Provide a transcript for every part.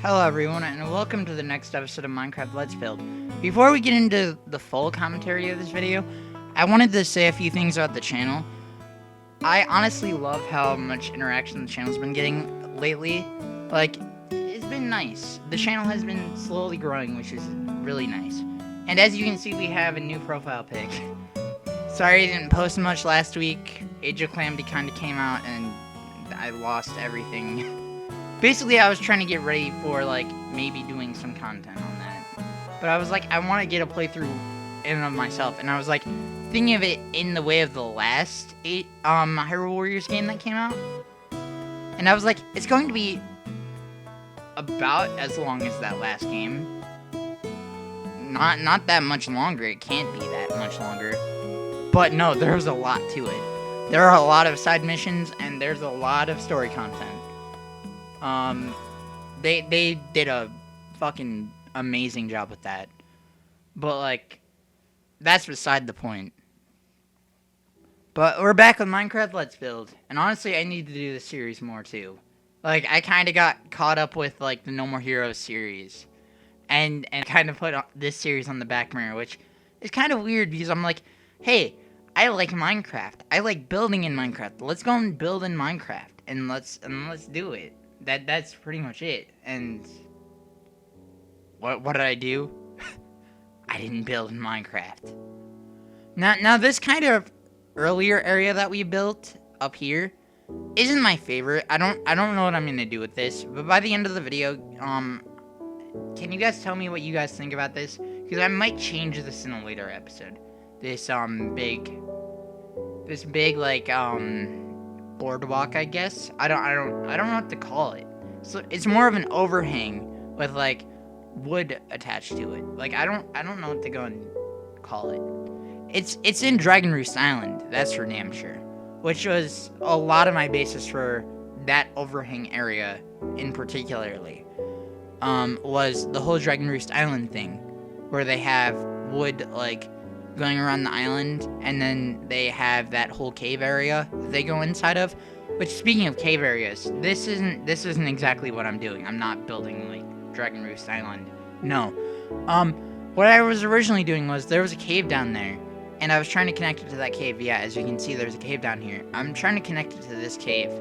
Hello everyone, and welcome to the next episode of Minecraft Let's Build. Before we get into the full commentary of this video, I wanted to say a few things about the channel. I honestly love how much interaction the channel's been getting lately. Like, it's been nice. The channel has been slowly growing, which is really nice. And as you can see, we have a new profile pic. Sorry I didn't post much last week. Age of Calamity kinda came out and I lost everything. Basically, I was trying to get ready for, like, maybe doing some content on that. But I was like, I want to get a playthrough in and of myself. And I was like, thinking of it in the way of the last Hyrule Warriors game that came out. And I was like, it's going to be about as long as that last game. Not that much longer. It can't be that much longer. But no, there's a lot to it. There are a lot of side missions, and there's a lot of story content. They did a fucking amazing job with that. But, like, that's beside the point. But we're back with Minecraft Let's Build. And honestly, I need to do this series more, too. Like, I kind of got caught up with, like, the No More Heroes series. And kind of put this series on the back burner, which is kind of weird because I'm like, hey, I like Minecraft. I like building in Minecraft. Let's go and build in Minecraft. And let's do it. That's pretty much it. And what did I do? I didn't build in Minecraft. Now this kind of earlier area that we built up here isn't my favorite. I don't know what I'm gonna do with this, but by the end of the video, can you guys tell me what you guys think about this? Because I might change this in a later episode. This big like boardwalk, I guess. I don't know what to call it. So it's more of an overhang with like wood attached to it. Like I don't know what to go and call it. It's in Dragon Roost Island, that's for damn sure. Which was a lot of my basis for that overhang area in particularly. Was the whole Dragon Roost Island thing, where they have wood like going around the island, and then they have that whole cave area that they go inside of. Which, speaking of cave areas, this isn't exactly what I'm doing. I'm not building like Dragon Roost Island. No. What I was originally doing was there was a cave down there, and I was trying to connect it to that cave. Yeah, as you can see, there's a cave down here. I'm trying to connect it to this cave,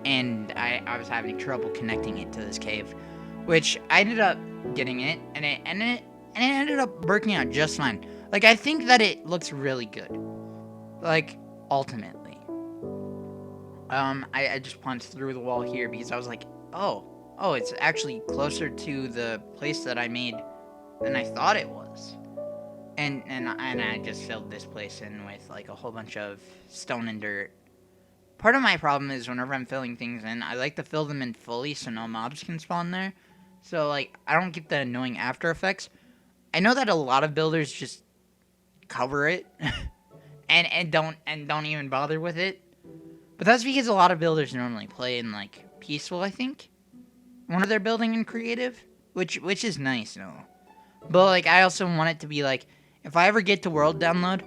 and I was having trouble connecting it to this cave, which I ended up getting it, and it ended up working out just fine. Like, I think that it looks really good. Like, ultimately. I just punched through the wall here because I was like, oh, it's actually closer to the place that I made than I thought it was. And I just filled this place in with, like, a whole bunch of stone and dirt. Part of my problem is whenever I'm filling things in, I like to fill them in fully so no mobs can spawn there. So, like, I don't get the annoying after effects. I know that a lot of builders just cover it and don't even bother with it, but that's because a lot of builders normally play in like peaceful, I think, when they're building in creative, which is nice, no. But like I also want it to be like, if I ever get to world download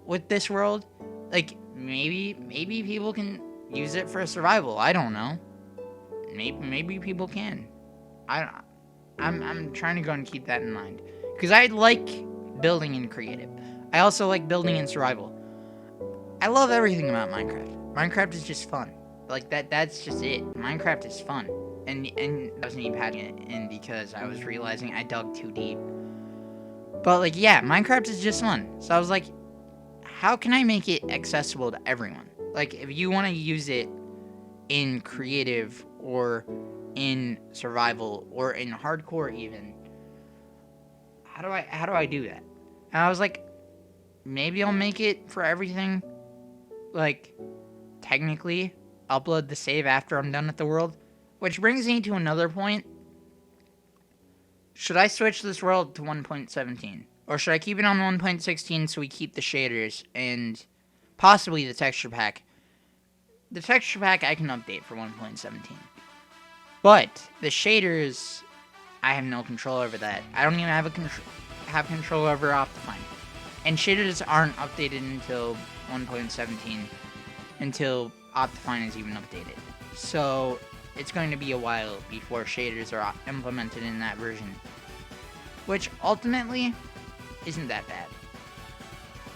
with this world, like maybe people can use it for survival. I don't know. Maybe people can. I'm trying to go and keep that in mind because I like building in creative. I also like building in survival. I love everything about Minecraft. Minecraft is just fun. Like that's just it. Minecraft is fun. And I wasn't even patching it in because I was realizing I dug too deep. But like yeah, Minecraft is just fun. So I was like, how can I make it accessible to everyone? Like if you want to use it in creative or in survival or in hardcore even, how do I do that? And I was like, maybe I'll make it for everything. Like, technically, upload the save after I'm done with the world. Which brings me to another point. Should I switch this world to 1.17? Or should I keep it on 1.16 so we keep the shaders and possibly the texture pack? The texture pack I can update for 1.17. But the shaders, I have no control over that. I don't even have control over Optifine. And shaders aren't updated until 1.17, until Optifine is even updated. So it's going to be a while before shaders are implemented in that version. Which, ultimately, isn't that bad.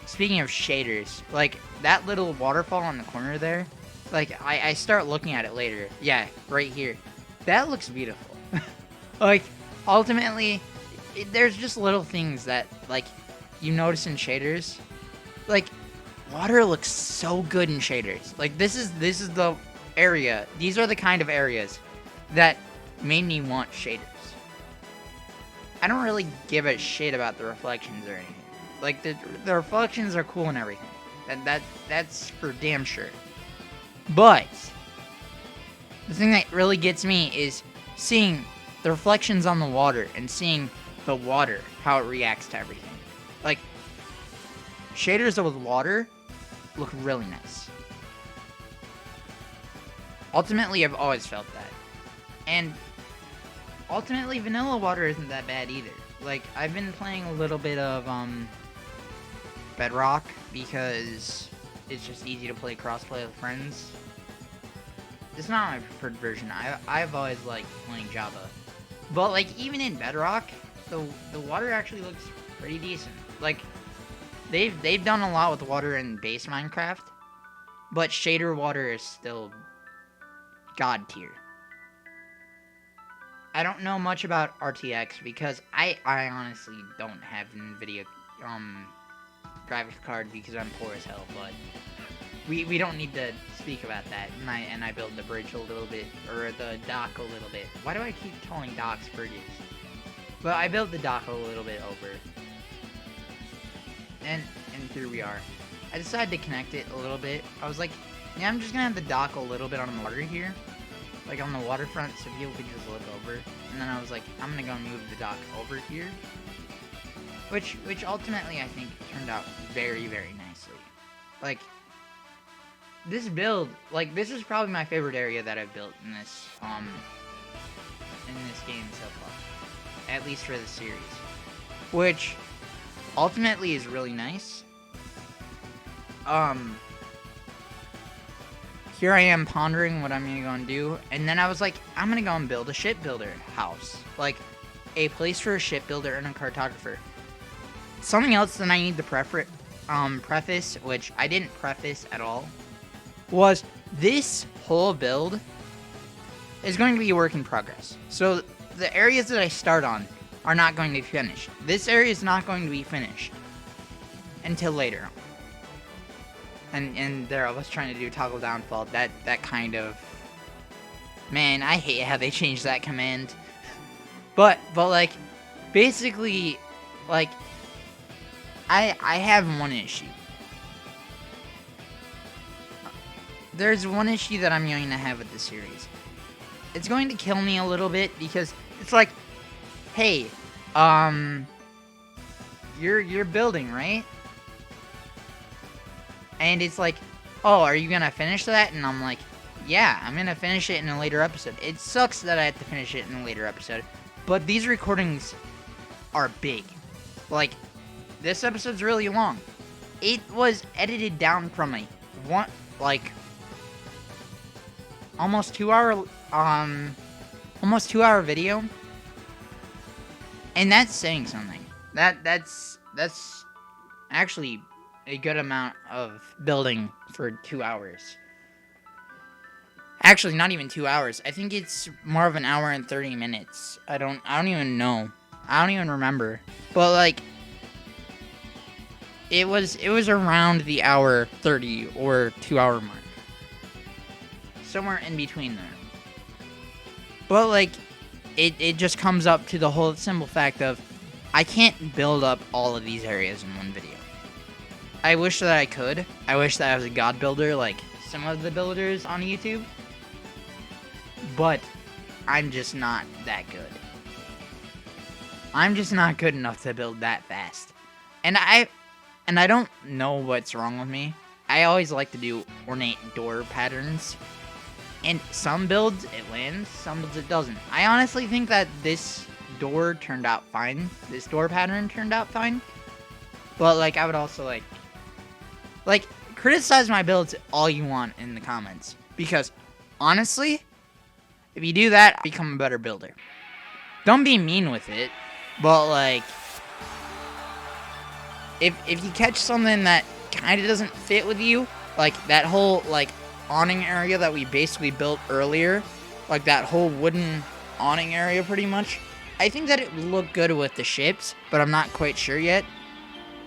Speaking of shaders, like, that little waterfall on the corner there, like, I start looking at it later. Yeah, right here. That looks beautiful. Like, ultimately, there's just little things that, like, you notice in shaders. Like, water looks so good in shaders. Like, this is the area. These are the kind of areas that made me want shaders. I don't really give a shit about the reflections or anything. Like, the reflections are cool and everything. That's for damn sure. But the thing that really gets me is seeing the reflections on the water and seeing the water, how it reacts to everything. Like, shaders with water look really nice. Ultimately, I've always felt that. And ultimately, vanilla water isn't that bad either. Like, I've been playing a little bit of Bedrock because it's just easy to play crossplay with friends. It's not my preferred version. I've always liked playing Java. But, like, even in Bedrock, the water actually looks pretty decent. Like, they've done a lot with water in base Minecraft, but shader water is still god tier. I don't know much about RTX because I honestly don't have NVIDIA graphics card because I'm poor as hell, but we don't need to speak about that. And I built the bridge a little bit, or the dock a little bit. Why do I keep calling docks bridges? But I built the dock a little bit over. And here we are. I decided to connect it a little bit. I was like, yeah, I'm just gonna have the dock a little bit on the water here. Like on the waterfront, so people could just look over. And then I was like, I'm gonna go move the dock over here. Which ultimately I think turned out very, very nicely. Like, this build, like, this is probably my favorite area that I've built in this game so far. At least for the series. Which ultimately is really nice. Here I am pondering what I'm gonna go and do, and then I was like, I'm gonna go and build a shipbuilder house. Like, a place for a shipbuilder and a cartographer. Something else that I need to preface, which I didn't preface at all, was this whole build is going to be a work in progress. So the areas that I start on are not going to be finished. This area is not going to be finished until later on. And there I was trying to do toggle downfall. That kind of, man, I hate how they changed that command. But like, basically, like, I have one issue. There's one issue that I'm going to have with the series. It's going to kill me a little bit because it's like, hey, you're building, right? And it's like, oh, are you gonna finish that? And I'm like, yeah, I'm gonna finish it in a later episode. It sucks that I have to finish it in a later episode, but these recordings are big. Like, this episode's really long. It was edited down from a almost 2 hour video, and that's saying something. That's actually a good amount of building for 2 hours. Actually, not even 2 hours. I think it's more of an hour and 30 minutes. I don't even know. I don't even remember. But like, it was around the hour 30 or 2 hour mark. Somewhere in between there. But like, it just comes up to the whole simple fact of, I can't build up all of these areas in one video. I wish that I could. I wish that I was a god builder like some of the builders on YouTube. But I'm just not that good. I'm just not good enough to build that fast. And I don't know what's wrong with me. I always like to do ornate door patterns. And some builds it lands, some builds it doesn't. I honestly think that this door turned out fine. This door pattern turned out fine. But like, I would also like, criticize my builds all you want in the comments. Because, honestly, If you do that, become a better builder. Don't be mean with it, but like, if you catch something that kind of doesn't fit with you, like that whole like awning area that we basically built earlier, like that whole wooden awning area pretty much, I think that it would look good with the ships, but I'm not quite sure yet.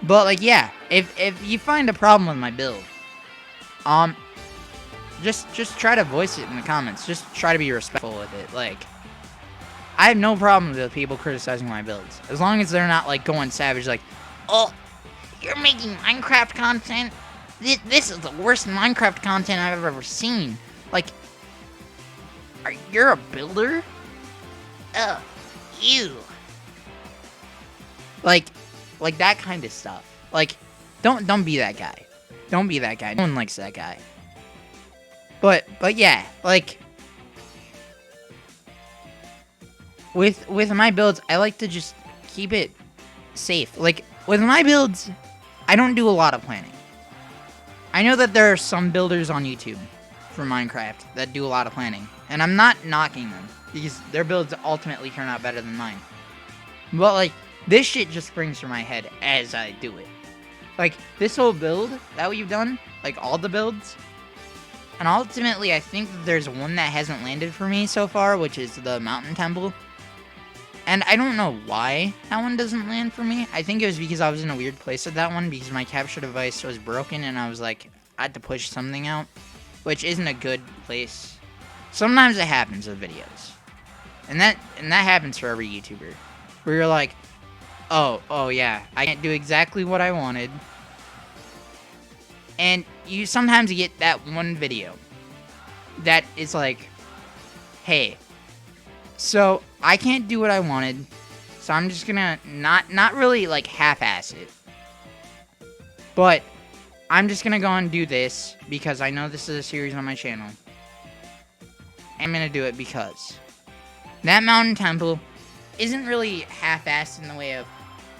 But like, yeah, if you find a problem with my build, just try to voice it in the comments. Just try to be respectful with it. Like, I have no problem with people criticizing my builds, as long as they're not like going savage, like, oh, you're making Minecraft content? This is the worst Minecraft content I've ever seen. Like, you're a builder? Ugh, ew. Like that kind of stuff. Like, don't be that guy. Don't be that guy. No one likes that guy. But yeah, like, with my builds, I like to just keep it safe. Like, with my builds, I don't do a lot of planning. I know that there are some builders on YouTube for Minecraft that do a lot of planning, and I'm not knocking them, because their builds ultimately turn out better than mine. But, like, this shit just springs from my head as I do it. Like, this whole build that we've done, like, all the builds, and ultimately I think that there's one that hasn't landed for me so far, which is the mountain temple. And I don't know why that one doesn't land for me. I think it was because I was in a weird place with that one, because my capture device was broken, and I was like, I had to push something out, which isn't a good place. Sometimes it happens with videos. And that happens for every YouTuber. Where you're like, oh yeah, I can't do exactly what I wanted. And you sometimes get that one video that is like, hey, so I can't do what I wanted, so I'm just gonna not really like half-ass it, but I'm just gonna go and do this because I know this is a series on my channel. I'm gonna do it because that mountain temple isn't really half-assed in the way of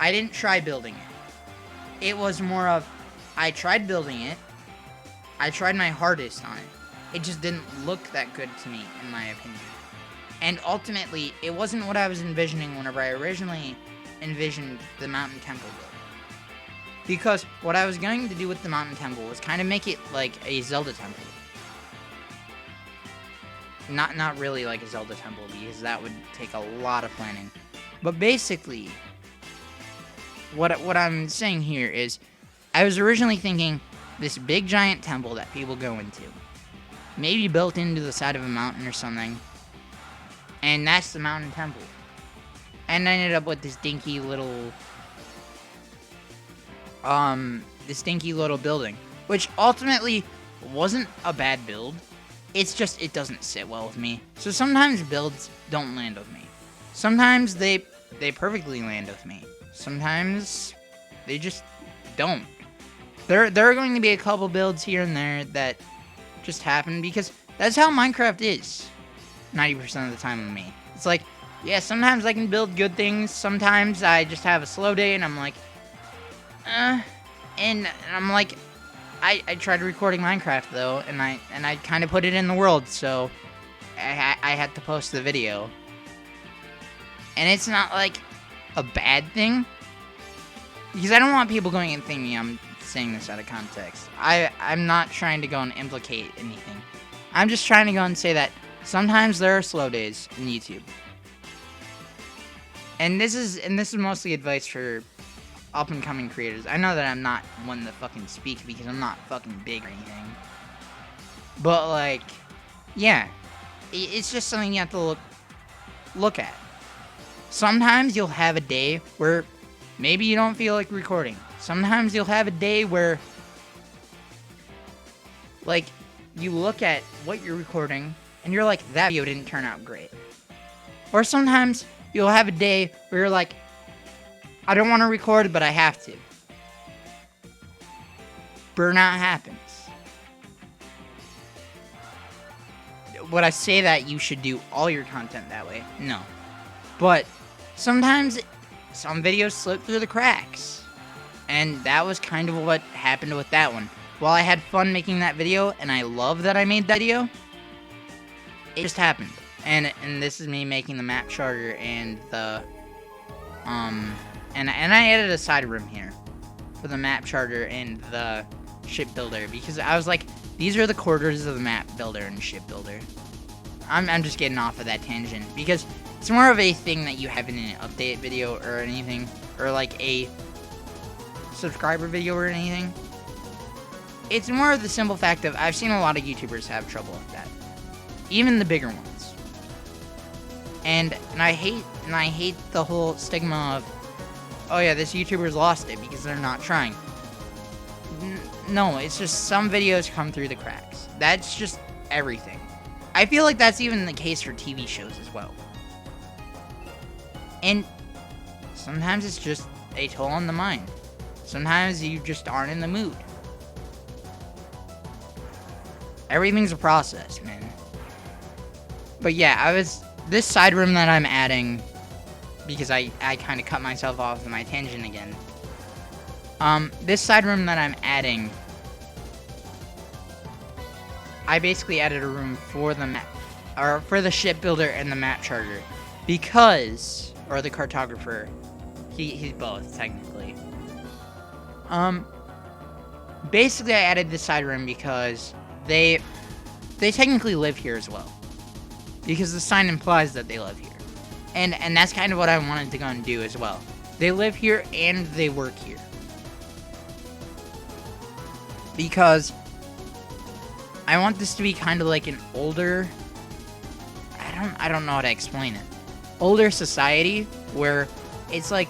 I didn't try building it. It was more of I tried building it. I tried my hardest on it. It just didn't look that good to me, in my opinion. And ultimately, it wasn't what I was envisioning whenever I originally envisioned the mountain temple build. Because what I was going to do with the mountain temple was kind of make it like a Zelda temple. Not really like a Zelda temple, because that would take a lot of planning. But basically, what I'm saying here is, I was originally thinking this big giant temple that people go into, maybe built into the side of a mountain or something, and that's the mountain temple. And I ended up with this dinky little building, which ultimately wasn't a bad build. It's just, it doesn't sit well with me. So sometimes builds don't land with me. Sometimes they perfectly land with me. Sometimes they just don't. There are going to be a couple builds here and there that just happen, because that's how Minecraft is 90% of the time with me. It's like, yeah, sometimes I can build good things. Sometimes I just have a slow day and I'm like, and I'm like, I tried recording Minecraft though, and I kind of put it in the world, so I had to post the video. And it's not like a bad thing, because I don't want people going and thinking I'm saying this out of context. I'm not trying to go and implicate anything. I'm just trying to go and say that sometimes there are slow days in YouTube. And this is mostly advice for up-and-coming creators. I know that I'm not one to fucking speak because I'm not fucking big or anything. But, like, yeah. It's just something you have to look at. Sometimes you'll have a day where maybe you don't feel like recording. Sometimes you'll have a day where, like, you look at what you're recording and you're like, that video didn't turn out great. Or sometimes you'll have a day where you're like, I don't want to record, but I have to. Burnout happens. Would I say that you should do all your content that way? No. But sometimes some videos slip through the cracks. And that was kind of what happened with that one. While I had fun making that video, and I love that I made that video, it just happened. And this is me making the map charter and the and I added a side room here for the map charter and the shipbuilder, because I was like, these are the quarters of the map builder and shipbuilder. I'm just getting off of that tangent because it's more of a thing that you have in an update video or anything, or like a subscriber video or anything. It's more of the simple fact of I've seen a lot of YouTubers have trouble with that, even the bigger ones. And I hate the whole stigma of, oh yeah, this YouTuber's lost it because they're not trying. No, it's just some videos come through the cracks. That's just everything. I feel like that's even the case for TV shows as well. And sometimes it's just a toll on the mind. Sometimes you just aren't in the mood. Everything's a process, man. But yeah, this side room that I'm adding, because I kind of cut myself off of my tangent again. This side room that I'm adding, I basically added a room for the map, or for the shipbuilder and the map charter, because, or the cartographer, he's both technically. Basically I added this side room because they technically live here as well, because the sign implies that they live here, and that's kind of what I wanted to go and do as well. They live here and they work here, because I want this to be kind of like an older, I don't know how to explain it, older society where it's like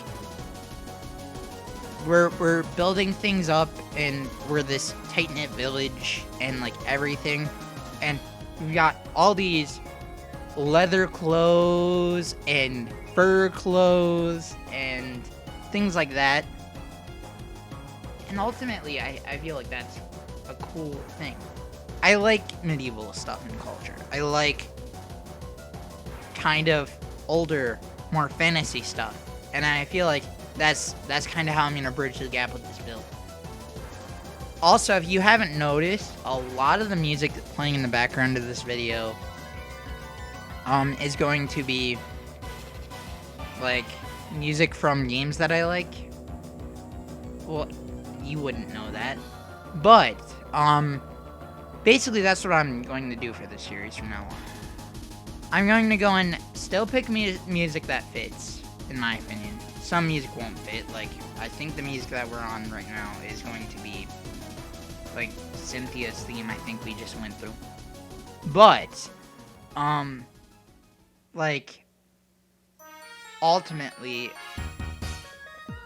we're building things up and we're this tight-knit village and like everything, and we've got all these leather clothes and fur clothes and things like that. And ultimately, I feel like that's a cool thing. I like medieval stuff and culture. I like kind of older, more fantasy stuff. And I feel like that's kind of how I'm going to bridge the gap with this build. Also, if you haven't noticed, a lot of the music that's playing in the background of this video is going to be like music from games that I like. Well, you wouldn't know that. But, basically that's what I'm going to do for this series from now on. I'm going to go and still pick music that fits, in my opinion. Some music won't fit, like, I think the music that we're on right now is going to be, like, Cynthia's theme I think we just went through. But, like, ultimately,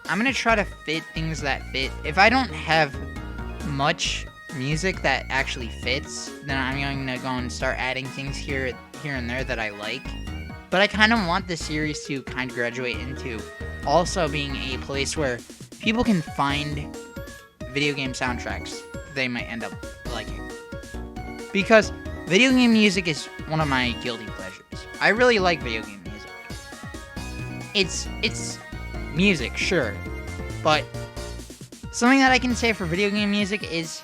I'm gonna try to fit things that fit. If I don't have much music that actually fits, then I'm going to go and start adding things here and there that I like. But I kind of want this series to kind of graduate into also being a place where people can find video game soundtracks they might end up liking. Because video game music is one of my guilty pleasures. I really like video game music. It's music, sure, but something that I can say for video game music is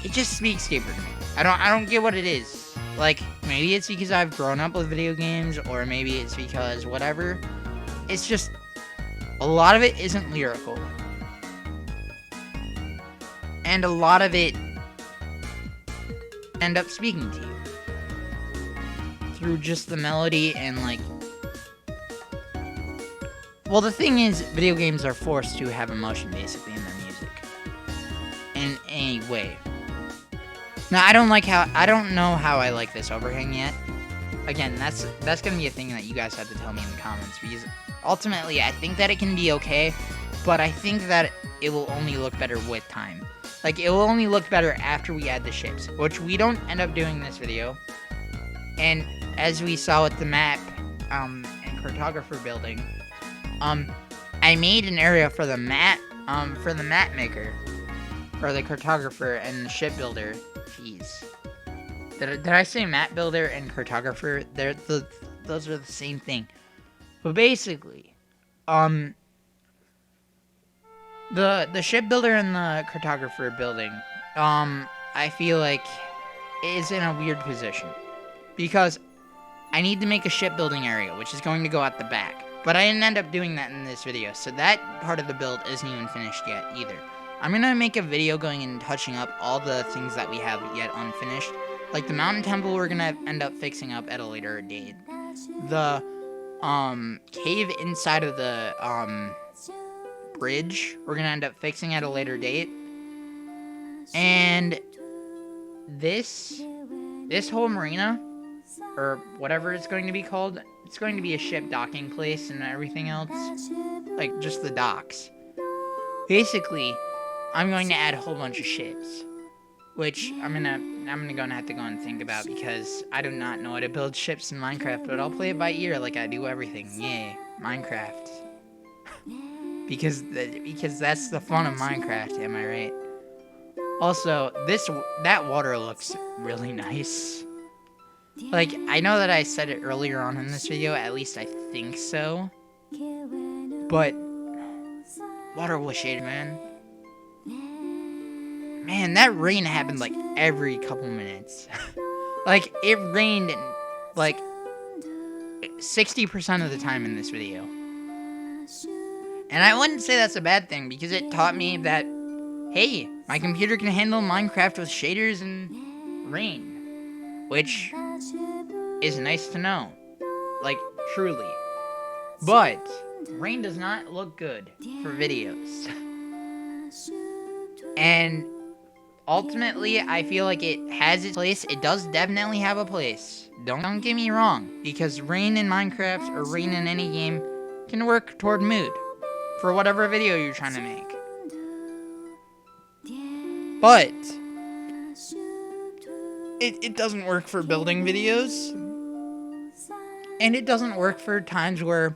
it just speaks deeper to me. I don't get what it is. Like, maybe it's because I've grown up with video games, or maybe it's because whatever. It's just a lot of it isn't lyrical, and a lot of it end up speaking to you through just the melody and like. Well, the thing is, video games are forced to have emotion basically in their music, in a way. Now, I don't know how I like this overhang yet. Again, that's gonna be a thing that you guys have to tell me in the comments, because ultimately I think that it can be okay, but I think that it will only look better with time. Like, it will only look better after we add the ships, which we don't end up doing in this video. And as we saw with the map and cartographer building, I made an area for the map maker, or the cartographer and the shipbuilder. Jeez, did I say map builder and cartographer? Those are the same thing. But basically, the shipbuilder and the cartographer building, I feel like is in a weird position, because I need to make a shipbuilding area, which is going to go out the back. But I didn't end up doing that in this video, so that part of the build isn't even finished yet either. I'm gonna make a video going and touching up all the things that we have yet unfinished. Like the mountain temple we're gonna end up fixing up at a later date. The cave inside of the bridge we're gonna end up fixing at a later date. And this whole marina, or whatever it's going to be called, it's going to be a ship docking place and everything else. Like, just the docks. Basically, I'm going to add a whole bunch of ships. Which, I'm gonna have to go and think about, because I do not know how to build ships in Minecraft, but I'll play it by ear like I do everything. Yay, Minecraft. because that's the fun of Minecraft, am I right? Also, that water looks really nice. Like, I know that I said it earlier on in this video, at least I think so. But, water was shaded, man. Man, that rain happened, like, every couple minutes. Like, it rained, like, 60% of the time in this video. And I wouldn't say that's a bad thing, because it taught me that, hey, my computer can handle Minecraft with shaders and rain. Which is nice to know. Like, truly. But, rain does not look good for videos. And ultimately, I feel like it has its place. It does definitely have a place. Don't get me wrong, because rain in Minecraft or rain in any game can work toward mood for whatever video you're trying to make. But it doesn't work for building videos, and it doesn't work for times where,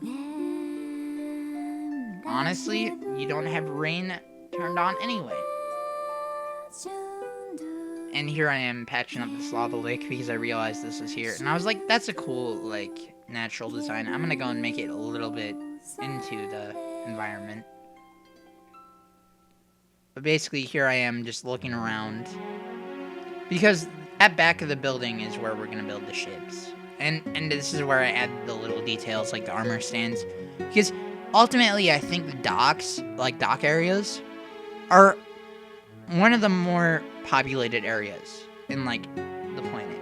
honestly, you don't have rain turned on anyway. And here I am patching up this lava lake because I realized this was here. And I was like, that's a cool, like, natural design. I'm gonna go and make it a little bit into the environment. But basically, here I am just looking around. Because at back of the building is where we're gonna build the ships. And this is where I add the little details, like the armor stands. Because ultimately, I think the docks, like dock areas, are one of the more populated areas in, like, the planet.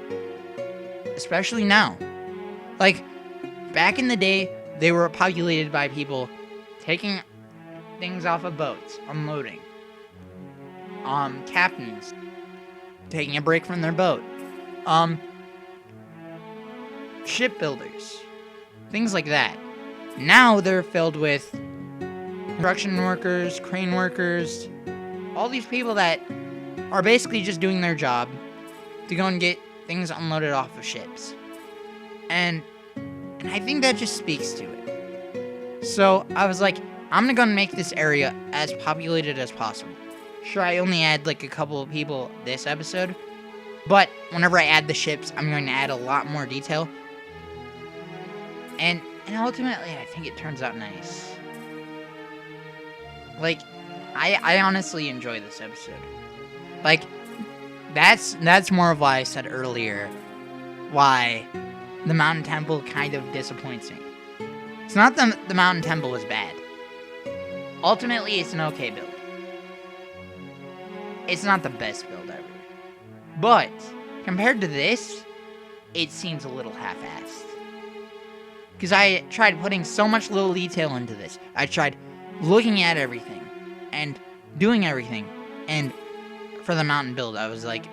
Especially now. Like, back in the day, they were populated by people taking things off of boats, unloading. Captains taking a break from their boat. Shipbuilders. Things like that. Now they're filled with construction workers, crane workers, all these people that are basically just doing their job to go and get things unloaded off of ships. And I think that just speaks to it. So I was like, I'm gonna go and make this area as populated as possible. Sure, I only add like a couple of people this episode, but whenever I add the ships, I'm going to add a lot more detail. And ultimately, I think it turns out nice. Like, I honestly enjoy this episode. Like, that's more of why I said earlier why the Mountain Temple kind of disappoints me. It's not that the Mountain Temple was bad. Ultimately, it's an okay build. It's not the best build ever. But, compared to this, it seems a little half-assed. Because I tried putting so much little detail into this. I tried looking at everything and doing everything. And for the mountain build, I was like,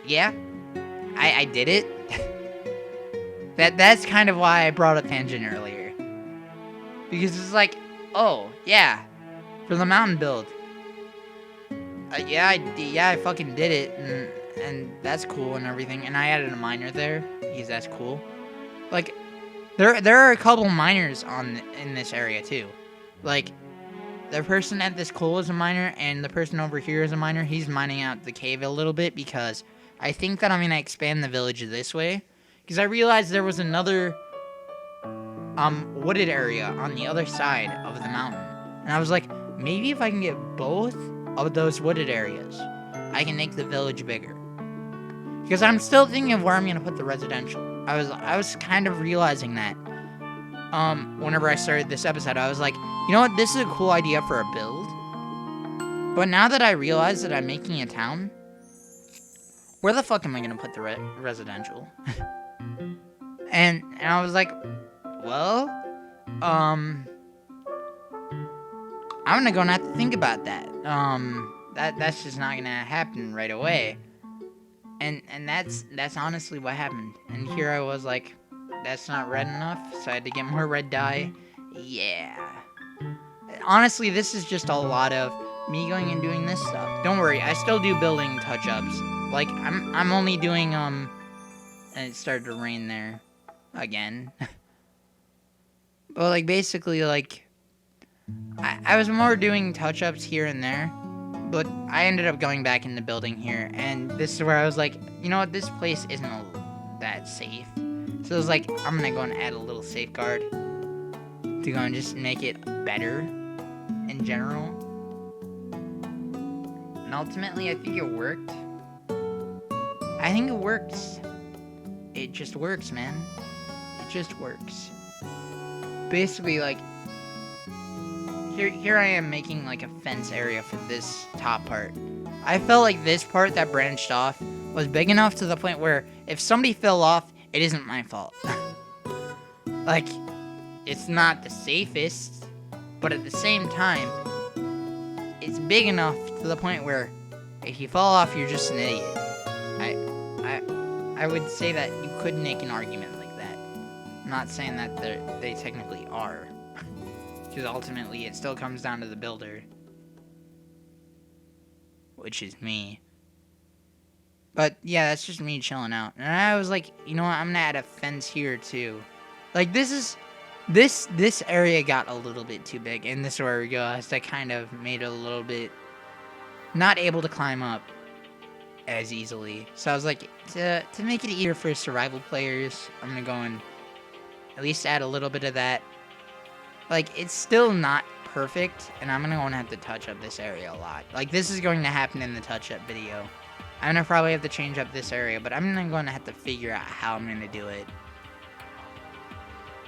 yeah, I did it. That's kind of why I brought up tangent earlier. Because it's like, oh, yeah, for the mountain build. I fucking did it, and that's cool and everything. And I added a miner there, because that's cool. Like, there are a couple miners in this area, too. Like, the person at this coal is a miner, and the person over here is a miner. He's mining out the cave a little bit, because I think that I'm going to expand the village this way. Because I realized there was another, wooded area on the other side of the mountain. And I was like, maybe if I can get both of those wooded areas, I can make the village bigger. Because I'm still thinking of where I'm gonna put the residential. I was kind of realizing that. Whenever I started this episode, I was like, you know what? This is a cool idea for a build. But now that I realize that I'm making a town, where the fuck am I gonna put the residential? and I was like, well, I'm gonna have to think about that. That's just not gonna happen right away. And that's honestly what happened. And here I was like, that's not red enough, so I had to get more red dye. Yeah. Honestly, this is just a lot of me going and doing this stuff. Don't worry, I still do building touch-ups. Like, I'm only doing, and it started to rain there again. But, like, basically, like, I was more doing touch-ups here and there, but I ended up going back into building here, and this is where I was like, you know what, this place isn't that safe. So I was like, I'm gonna go and add a little safeguard to go and just make it better in general. And ultimately, I think it worked. I think it works. It just works, man. It just works. Basically, like, here I am making, like, a fence area for this top part. I felt like this part that branched off was big enough to the point where if somebody fell off, it isn't my fault. Like, it's not the safest, but at the same time, it's big enough to the point where if you fall off, you're just an idiot. I would say that you could make an argument like that. I'm not saying that they technically are. Because ultimately, it still comes down to the builder. Which is me. But, yeah, that's just me chilling out. And I was like, you know what, I'm gonna add a fence here, too. Like, this area got a little bit too big. And this is where we go, as I kind of made it a little bit not able to climb up as easily. So I was like, to make it easier for survival players, I'm gonna go and at least add a little bit of that. Like, it's still not perfect, and I'm gonna go and have to touch up this area a lot. Like, this is going to happen in the touch-up video. I'm gonna probably have to change up this area, but I'm going to have to figure out how I'm gonna do it.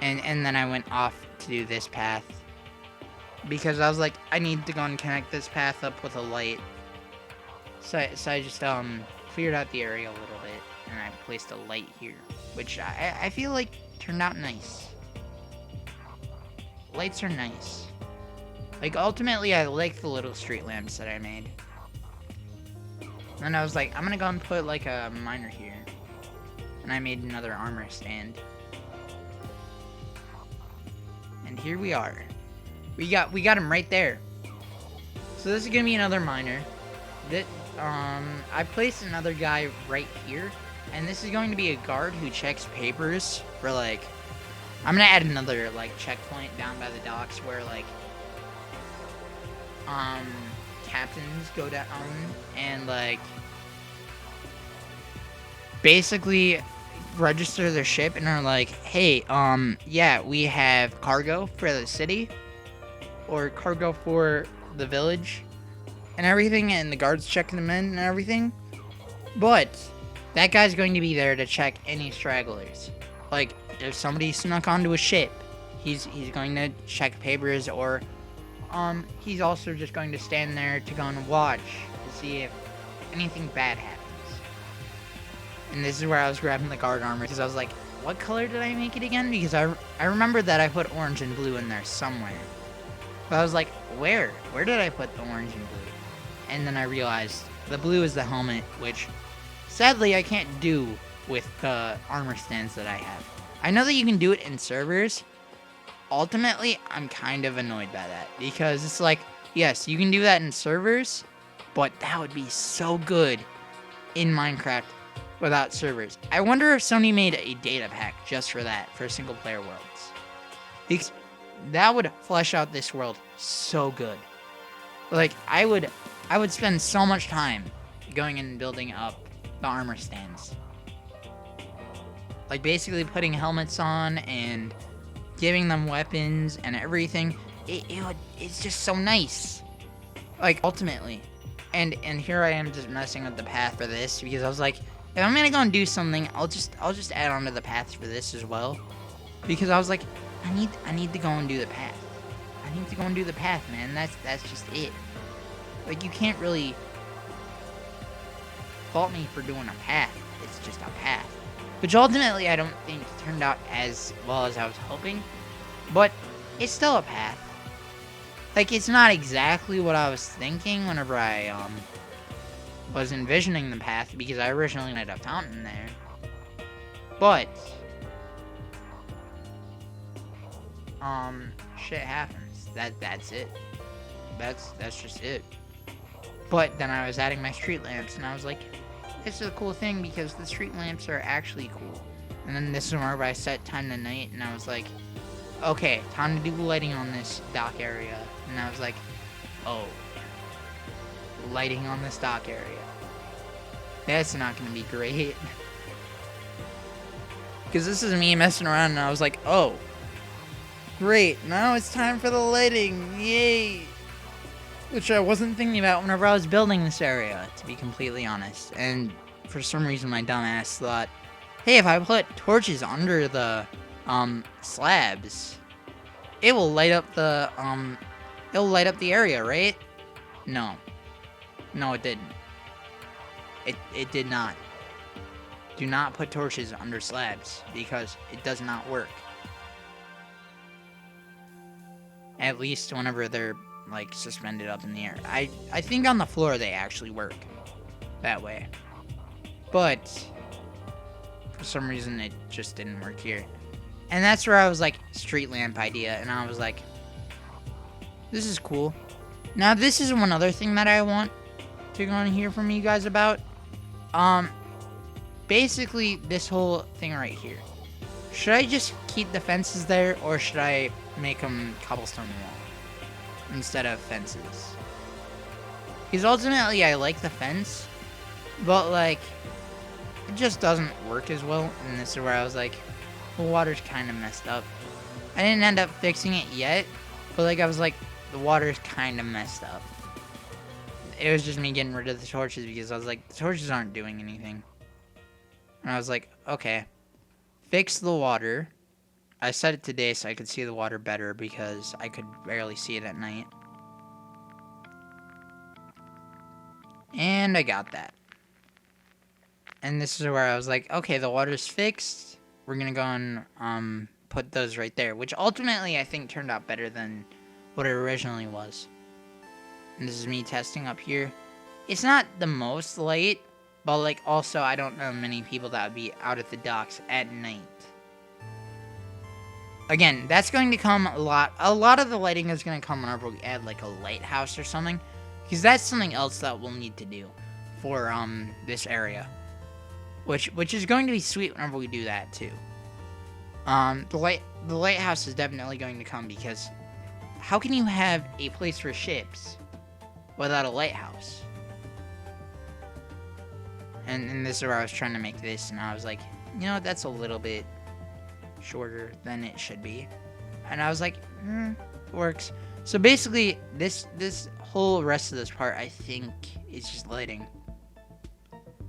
And then I went off to do this path. Because I was like, I need to go and connect this path up with a light. So I just cleared out the area a little bit, and I placed a light here. Which I feel like turned out nice. Lights are nice. Like, ultimately, I like the little street lamps that I made. And I was like, I'm gonna go and put, like, a miner here. And I made another armor stand. And here we are. We got him right there. So this is gonna be another miner. I placed another guy right here. And this is going to be a guard who checks papers for, like... I'm gonna add another, like, checkpoint down by the docks where, like, captains go down and, like, basically register their ship and are like, hey, yeah, we have cargo for the city or cargo for the village and everything, and the guards checking them in and everything. But that guy's going to be there to check any stragglers. Like, if somebody snuck onto a ship, he's going to check papers, or he's also just going to stand there to go and watch to see if anything bad happens. And this is where I was grabbing the guard armor, because I was like, what color did I make it again? Because I remember that I put orange and blue in there somewhere. But I was like, where? Where did I put the orange and blue? And then I realized the blue is the helmet, which sadly I can't do with the armor stands that I have. I know that you can do it in servers. Ultimately, I'm kind of annoyed by that, because it's like, yes, you can do that in servers, but that would be so good in Minecraft without servers. I wonder if Sony made a data pack just for that, for single player worlds. Because that would flesh out this world so good. Like, I would spend so much time going and building up the armor stands. Like, basically putting helmets on and giving them weapons and everything. It's just so nice. Like, ultimately. And here I am just messing with the path for this, because I was like, if I'm gonna go and do something, I'll just add on to the path for this as well, because I was like, I need to go and do the path. I need to go and do the path, man. That's just it. Like, you can't really fault me for doing a path. It's just a path, which ultimately I don't think turned out as well as I was hoping, but it's still a path. Like, it's not exactly what I was thinking whenever I was envisioning the path, because I originally made a fountain there. But shit happens. That's it. That's just it. But then I was adding my street lamps, and I was like, this is a cool thing because the street lamps are actually cool. And then this is where I set time to night, and I was like, okay, time to do lighting on this dock area. And I was like, oh, lighting on this dock area. That's not gonna be great. Because this is me messing around, and I was like, oh, great, now it's time for the lighting, yay! Which I wasn't thinking about whenever I was building this area, to be completely honest. And for some reason, my dumbass thought, hey, if I put torches under the, slabs, it will light up the, area, right? No. No, it didn't. It did not. Do not put torches under slabs, because it does not work. At least whenever they're, like, suspended up in the air. I think on the floor they actually work that way. But for some reason it just didn't work here. And that's where I was like, street lamp idea, and I was like, this is cool. Now this is one other thing that I want to go and hear from you guys about. Basically this whole thing right here. Should I just keep the fences there, or should I make them cobblestone wall instead of fences? Because ultimately I like the fence, but like, it just doesn't work as well. And this is where I was like, the water's kind of messed up. I didn't end up fixing it yet, but like, I was like, the water's kind of messed up. It was just me getting rid of the torches, because I was like, the torches aren't doing anything. And I was like, okay, fix the water. I set it today so I could see the water better, because I could barely see it at night. And I got that. And this is where I was like, okay, the water's fixed. We're gonna go and put those right there, which ultimately I think turned out better than what it originally was. And this is me testing up here. It's not the most light, but like, also I don't know many people that would be out at the docks at night. Again, that's going to come a lot. A lot of the lighting is going to come whenever we add like a lighthouse or something, because that's something else that we'll need to do for this area, which is going to be sweet whenever we do that too. The lighthouse is definitely going to come, because how can you have a place for ships without a lighthouse? And this is where I was trying to make this, and I was like, you know, that's a little bit shorter than it should be. And I was like, works. So basically, this whole rest of this part, I think, is just lighting,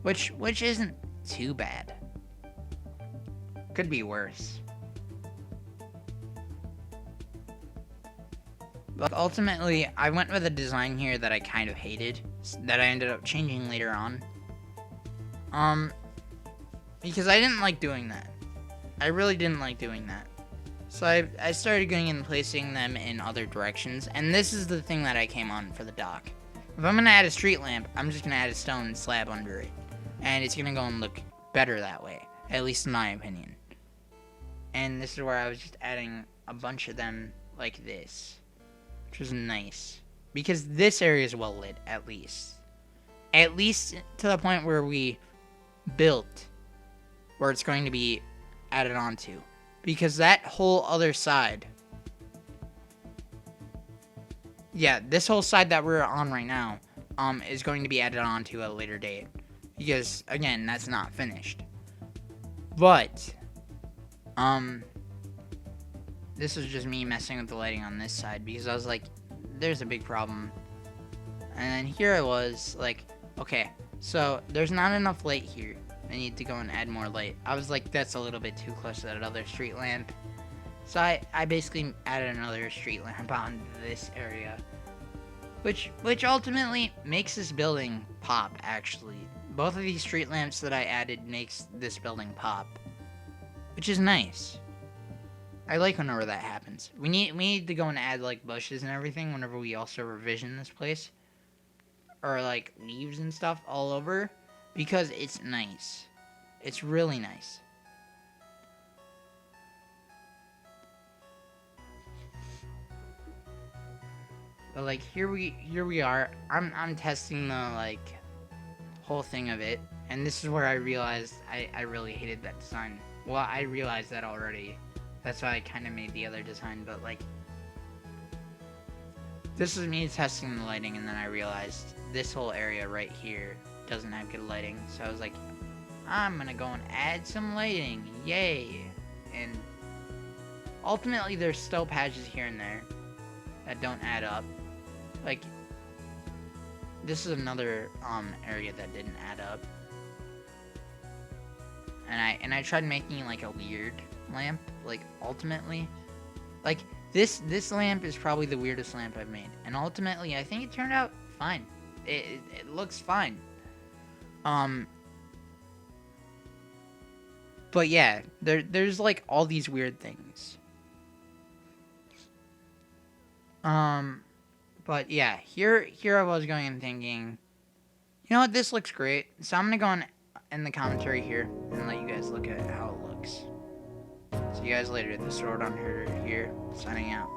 which isn't too bad. Could be worse. But ultimately, I went with a design here that I kind of hated, that I ended up changing later on. Because I didn't like doing that. I really didn't like doing that. So I started going and placing them in other directions, and this is the thing that I came on for the dock. If I'm gonna add a street lamp, I'm just gonna add a stone slab under it, and it's gonna go and look better that way, at least in my opinion. And this is where I was just adding a bunch of them like this, which was nice, because this area is well lit, at least to the point where we built where it's going to be added onto, because that whole other side, yeah, this whole side that we're on right now is going to be added onto at a later date, because again, that's not finished. But this is just me messing with the lighting on this side, because I was like, there's a big problem. And then here I was like, okay, so there's not enough light here. I need to go and add more light. I was like, that's a little bit too close to that other street lamp. So I basically added another street lamp on this area. Which ultimately makes this building pop, actually. Both of these street lamps that I added makes this building pop. Which is nice. I like whenever that happens. We need to go and add like bushes and everything whenever we also revision this place. Or like leaves and stuff all over. Because it's nice. It's really nice. But like here we are. I'm testing the like whole thing of it, and this is where I realized I really hated that design. Well, I realized that already. That's why I kind of made the other design, but like this is me testing the lighting, and then I realized this whole area right here doesn't have good lighting. So I was like, I'm gonna go and add some lighting, yay! And ultimately, there's still patches here and there that don't add up. Like, this is another area that didn't add up. And I tried making like a weird lamp, like ultimately. Like this lamp is probably the weirdest lamp I've made. And ultimately I think it turned out fine. It looks fine. But yeah, there's like all these weird things. But yeah, here I was going and thinking, you know what, this looks great. So I'm gonna go in the commentary here and let you guys look at how it looks. See you guys later. The Sword on Herder here, signing out.